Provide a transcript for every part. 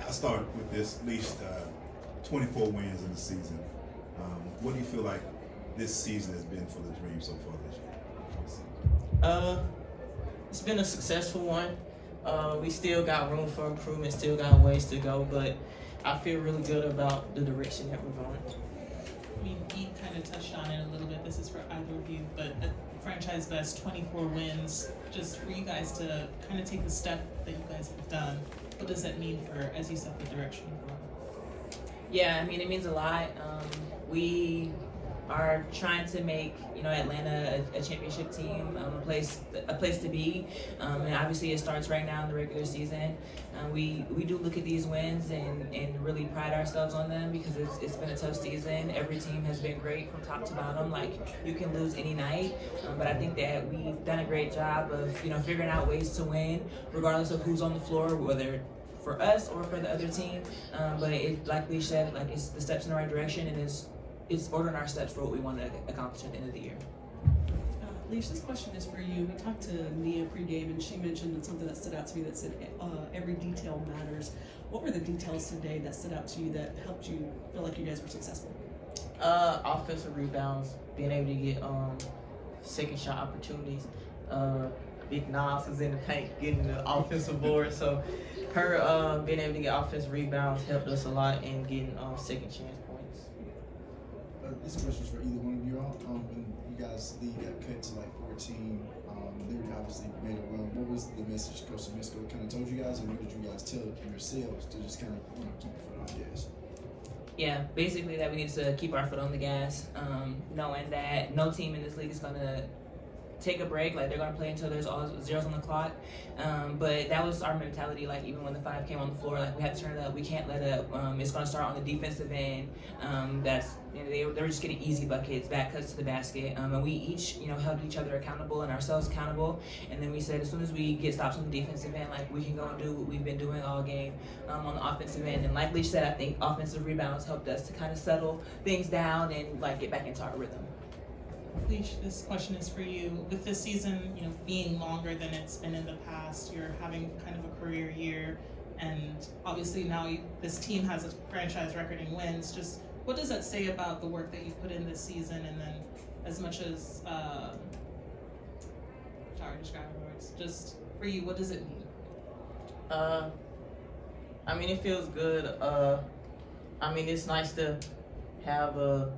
I'll start with this. At least 24 wins in the season. What do you feel like this season has been for the Dream so far this year? It's been a successful one. We still got room for improvement, still got ways to go, but I feel really good about the direction that we're going. I mean, you kind of touched on it a little bit. This is for either of you, but the franchise best 24 wins. Just for you guys to kind of take the step that you guys have done, what does that mean for, as you set the direction for? Yeah, I mean, it means a lot. We are trying to make, Atlanta a championship team, a place to be, and obviously it starts right now in the regular season. We do look at these wins and really pride ourselves on them because it's been a tough season. Every team has been great from top to bottom. Like, you can lose any night, but I think that we've done a great job of figuring out ways to win, regardless of who's on the floor, whether for us or for the other team. But like we said, it's the steps in the right direction, and it's ordering our steps for what we want to accomplish at the end of the year. Leash, this question is for you. We talked to Nia pregame, and she mentioned something that stood out to me that said every detail matters. What were the details today that stood out to you that helped you feel like you guys were successful? Offensive rebounds, being able to get second shot opportunities. Big Naz is in the paint getting the offensive board, so her being able to get offensive rebounds helped us a lot in getting second chance points. This question is for either one of you all. When you guys league got cut to 14, they were obviously made a run. What was the message Coach Smesko kind of told you guys, and what did you guys tell yourselves to just kind of keep your foot on the gas? Yeah, basically that we need to keep our foot on the gas, knowing that no team in this league is going to take a break. They're going to play until there's all zeros on the clock. But that was our mentality. Even when the 5 came on the floor, we had to turn it up. We can't let it up. It's going to start on the defensive end. They were just getting easy buckets, back cuts to the basket. And we each, held each other accountable and ourselves accountable. And then we said, as soon as we get stops on the defensive end, we can go and do what we've been doing all game on the offensive end. And like Leash said, I think offensive rebounds helped us to kind of settle things down and get back into our rhythm. Leash, this question is for you. With this season, being longer than it's been in the past, you're having kind of a career year, and obviously now this team has a franchise record in wins. Just what does that say about the work that you put in this season, and then as much as describing words, just for you, what does it mean? It feels good. It's nice to have a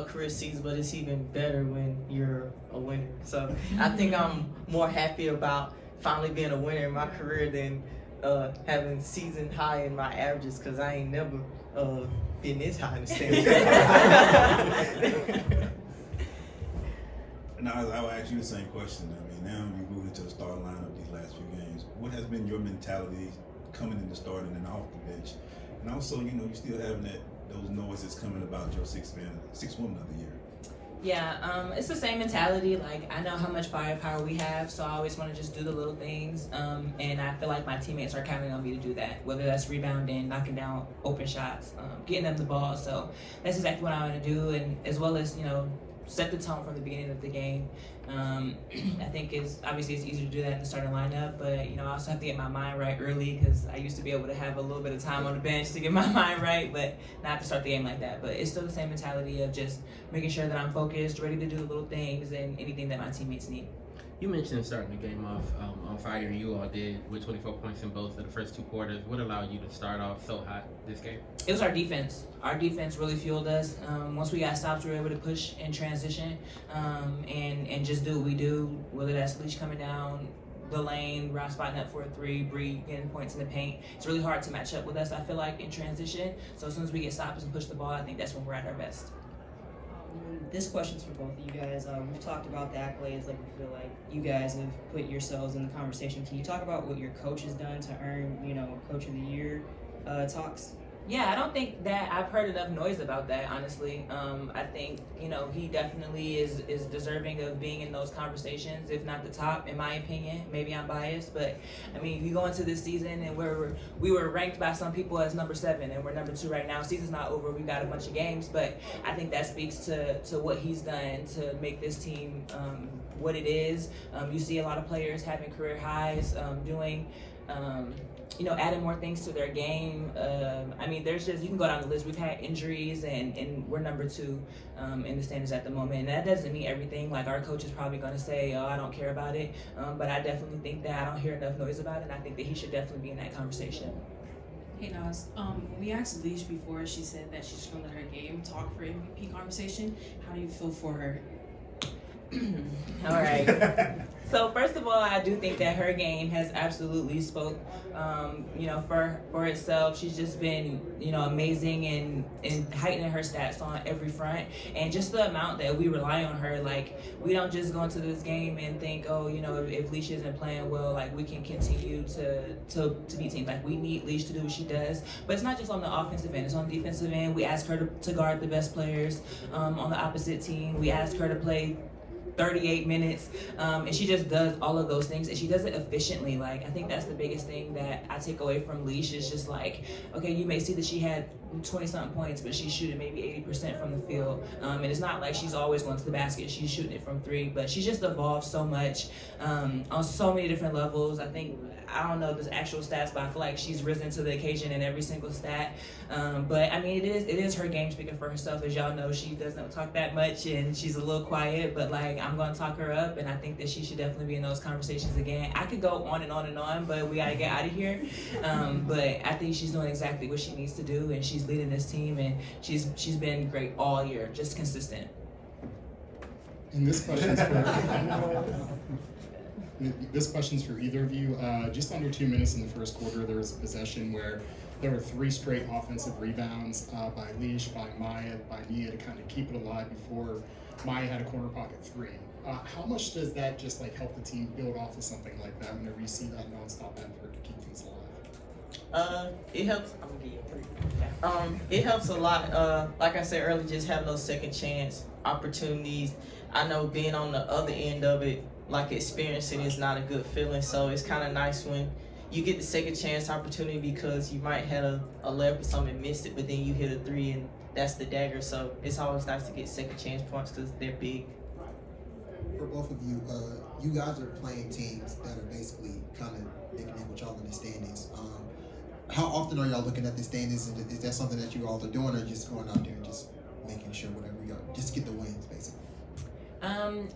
career season, but it's even better when you're a winner. So I think I'm more happy about finally being a winner in my career than having season high in my averages, because I ain't never been this high in the standings. Now, I will ask you the same question. Now you moved into the starting lineup these last few games. What has been your mentality coming into starting and off the bench? And also, you still having those noises coming about your sixth woman of the year. Yeah, it's the same mentality. I know how much firepower we have, so I always want to just do the little things. And I feel like my teammates are counting on me to do that, whether that's rebounding, knocking down open shots, getting them the ball. So that's exactly what I want to do, and as well as, set the tone from the beginning of the game. I think it's easier to do that in the starting lineup, but I also have to get my mind right early, because I used to be able to have a little bit of time on the bench to get my mind right, but not to start the game like that. But it's still the same mentality of just making sure that I'm focused, ready to do the little things and anything that my teammates need. You mentioned starting the game off on fire, and you all did, with 24 points in both of the first 2 quarters. What allowed you to start off so hot this game? It was our defense. Our defense really fueled us. Once we got stops, we were able to push and transition and just do what we do, whether that's Leash coming down the lane, Rob spotting up for a 3, Bree getting points in the paint. It's really hard to match up with us, I feel like, in transition. So as soon as we get stops and push the ball, I think that's when we're at our best. This question's for both of you guys. We've talked about the accolades. We feel like you guys have put yourselves in the conversation. Can you talk about what your coach has done to earn, Coach of the Year talks? Yeah, I don't think that I've heard enough noise about that, honestly. I think, he definitely is deserving of being in those conversations, if not the top, in my opinion. Maybe I'm biased, but I mean, you go into this season and we were ranked by some people as number 7 and we're number 2 right now. Season's not over, we've got a bunch of games, but I think that speaks to what he's done to make this team what it is. You see a lot of players having career highs, doing adding more things to their game. I mean, you can go down the list. We've had injuries and we're number 2 in the standings at the moment. And that doesn't mean everything. Like, our coach is probably going to say, oh, I don't care about it. But I definitely think that I don't hear enough noise about it. And I think that he should definitely be in that conversation. Hey Naz, when we asked Leash before, she said that she's gonna let her game talk for MVP conversation. How do you feel for her? All right. So first of all, I do think that her game has absolutely spoke, for itself. She's just been, amazing and heightening her stats on every front. And just the amount that we rely on her, like, we don't just go into this game and think, oh, if Leash isn't playing well, like, we can continue to beat teams. Like, we need Leash to do what she does. But it's not just on the offensive end; it's on the defensive end. We ask her to guard the best players on the opposite team. We ask her to play 38 minutes, and she just does all of those things, and she does it efficiently. Like, I think that's the biggest thing that I take away from Leash is just like, okay, you may see that she had 20-something points, but she's shooting maybe 80% from the field, and it's not like she's always going to the basket. She's shooting it from 3, but she's just evolved so much on so many different levels. I don't know the actual stats, but I feel like she's risen to the occasion in every single stat. But I mean, it is her game speaking for herself. As y'all know, she doesn't talk that much and she's a little quiet, but like, I'm going to talk her up, and I think that she should definitely be in those conversations again. I could go on and on and on, but we got to get out of here. But I think she's doing exactly what she needs to do, and she's leading this team, and she's been great all year, just consistent. And this question's for either of you. Just under 2 minutes in the first quarter, there was a possession where there were 3 straight offensive rebounds by Leash, by Maya, by Nia to kind of keep it alive before Maya had a corner pocket 3. How much does that just like help the team build off of something like that whenever you see that nonstop effort to keep things alive? It helps. I'm gonna give you a 3. It helps a lot. Like I said earlier, just having those second chance opportunities. I know being on the other end of it, like experiencing, is not a good feeling. So it's kind of nice when you get the second chance opportunity, because you might have a layup or something and missed it, but then you hit a 3 and that's the dagger. So it's always nice to get second chance points because they're big. For both of you, you guys are playing teams that are basically kind of making it with y'all in the standings. How often are y'all looking at the standings? And is that something that you all are doing, or just going out there and just making sure whatever y'all, just get the wins, basically?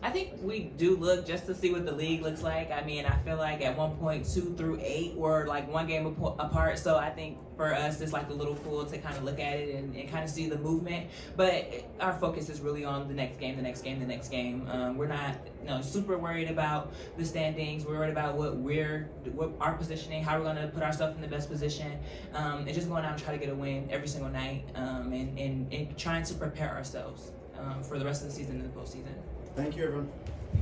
I think we do look just to see what the league looks like. I mean, I feel like at one point 2 through 8 were like one game apart. So I think for us, it's like a little cool to kind of look at it and kind of see the movement. But our focus is really on the next game. We're not super worried about the standings. We're worried about what our positioning, how we're going to put ourselves in the best position, and just going out and try to get a win every single night, and trying to prepare ourselves for the rest of the season and the postseason. Thank you, everyone.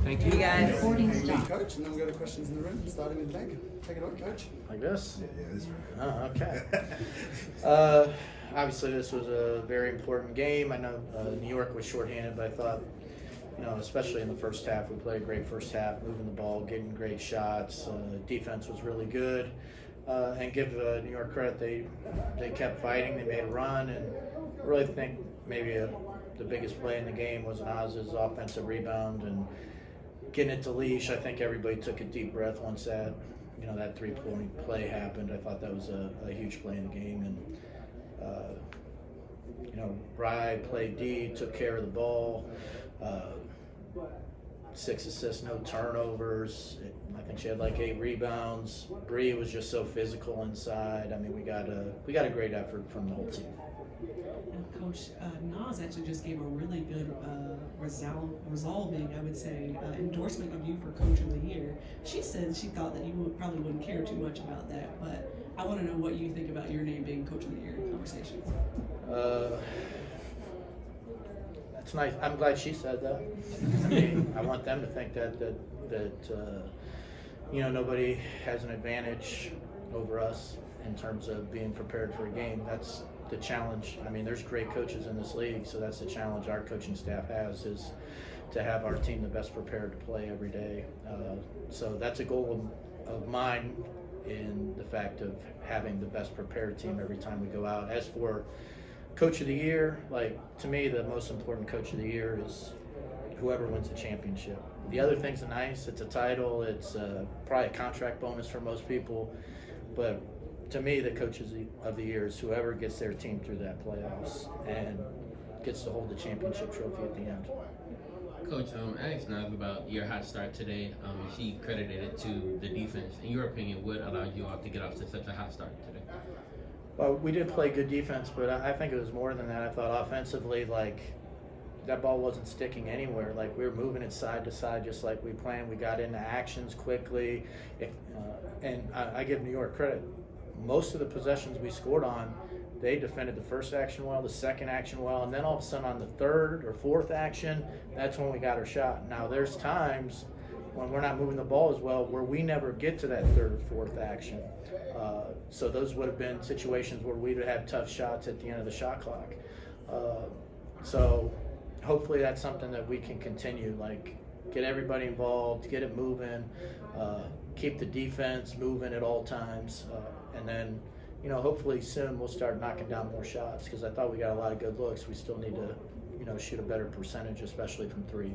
Thank you. You guys. Coach, and then we got the questions in the room, starting with Meg. Take it on, Coach. Like this? Yeah, this is Okay. Obviously, this was a very important game. I know New York was shorthanded, but I thought, especially in the first half, we played a great first half, moving the ball, getting great shots. Defense was really good. And give New York credit, they kept fighting, they made a run, and I really think maybe the biggest play in the game was Naz's offensive rebound and getting it to Leash. I think everybody took a deep breath once that 3-point play happened. I thought that was a huge play in the game, and Rye played D, took care of the ball. 6 assists, no turnovers. I think she had like 8 rebounds. Bree was just so physical inside. I mean, we got a great effort from the whole team. Coach, Naz actually just gave a really good resolving, I would say, endorsement of you for Coach of the Year. She said she thought that you probably wouldn't care too much about that, but I want to know what you think about your name being Coach of the Year in conversations. That's nice. I'm glad she said that. I mean, I want them to think that nobody has an advantage over us in terms of being prepared for a game. That's the challenge. I mean, there's great coaches in this league, so that's the challenge our coaching staff has, is to have our team the best prepared to play every day. So that's a goal of mine, in the fact of having the best prepared team every time we go out. As for Coach of the Year, like, to me, the most important Coach of the Year is whoever wins the championship. The other things are nice. It's a title. It's probably a contract bonus for most people. But to me, the Coach of the Year is whoever gets their team through that playoffs and gets to hold the championship trophy at the end. Coach, I asked Naz about your hot start today. She credited it to the defense. In your opinion, what allowed you all to get off to such a hot start today? Well, we did play good defense, but I think it was more than that. I thought offensively, like, that ball wasn't sticking anywhere. Like, we were moving it side to side just like we planned. We got into actions quickly. And I give New York credit. Most of the possessions we scored on, they defended the first action well, the second action well, and then all of a sudden on the third or fourth action, that's when we got our shot. Now, there's times when we're not moving the ball as well where we never get to that third or fourth action. So those would have been situations where we'd have had tough shots at the end of the shot clock. So hopefully that's something that we can continue, like, get everybody involved, get it moving, keep the defense moving at all times, and then, you know, hopefully soon we'll start knocking down more shots, because I thought we got a lot of good looks. We still need to, you know, shoot a better percentage, especially from three.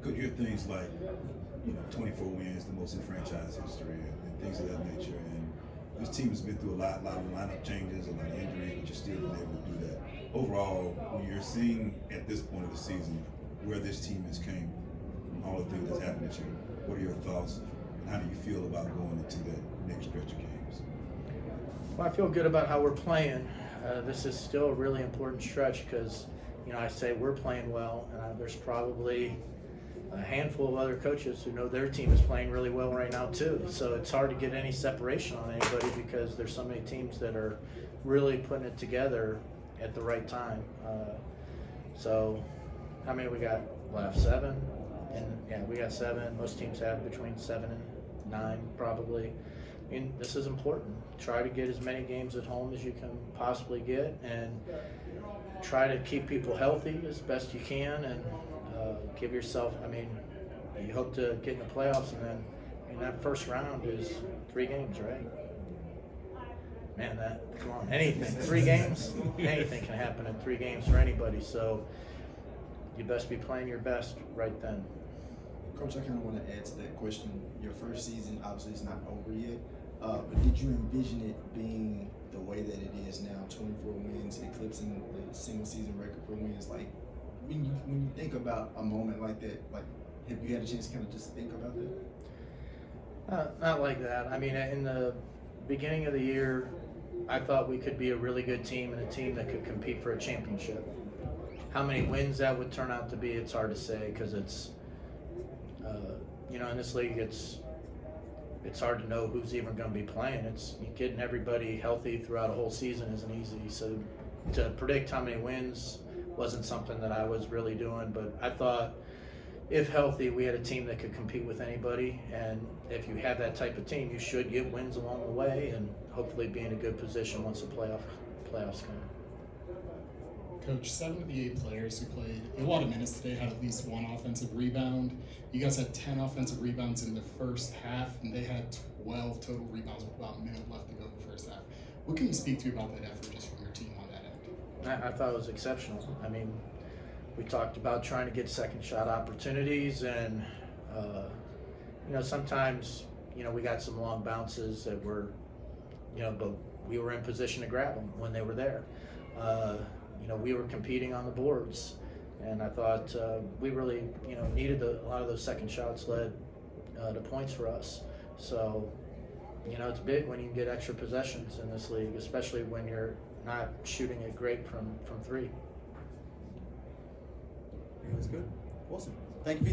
Could you hear things like, 24 wins, the most in franchise history, and things of that nature, and this team has been through a lot of lineup changes, a lot of injuries, but you're still been able to do that. Overall, when you're seeing at this point of the season where this team has came, and all the things that's happened this year, what are your thoughts, and how do you feel about going into that next stretch of games? Well, I feel good about how we're playing. This is still a really important stretch because, I say we're playing well, and there's probably a handful of other coaches who know their team is playing really well right now too. So it's hard to get any separation on anybody because there's so many teams that are really putting it together at the right time. So how many we got left? 7? And yeah, we got 7. Most teams have between 7 and 9 probably. I mean, this is important. Try to get as many games at home as you can possibly get, and try to keep people healthy as best you can, and give yourself, you hope to get in the playoffs, and then that first round is 3 games, right? Man, come on, anything. 3 games, anything can happen in 3 games for anybody, so you best be playing your best right then. Coach, I kind of want to add to that question. Your first season obviously is not over yet, but did you envision it being the way that it is now, 24 wins, eclipsing the single season record for wins? Like, when you think about a moment like that, like, have you had a chance to kind of just think about that? Not like that. In the beginning of the year, I thought we could be a really good team and a team that could compete for a championship. How many wins that would turn out to be, it's hard to say, because it's, in this league, it's hard to know who's even going to be playing. It's getting everybody healthy throughout a whole season isn't easy. So to predict how many wins wasn't something that I was really doing. But I thought, if healthy, we had a team that could compete with anybody. And if you have that type of team, you should get wins along the way and hopefully be in a good position once the playoffs come. Coach, 7 of the 8 players who played a lot of minutes today had at least 1 offensive rebound. You guys had 10 offensive rebounds in the first half, and they had 12 total rebounds with about a minute left to go in the first half. What can you speak to about that effort just from your team on that end? I thought it was exceptional. We talked about trying to get second shot opportunities, and sometimes we got some long bounces that were, but we were in position to grab them when they were there. We were competing on the boards, and I thought we really, needed a lot of those second shots led to points for us. So, it's big when you can get extra possessions in this league, especially when you're not shooting it great from 3. That's good. Awesome. Thank you.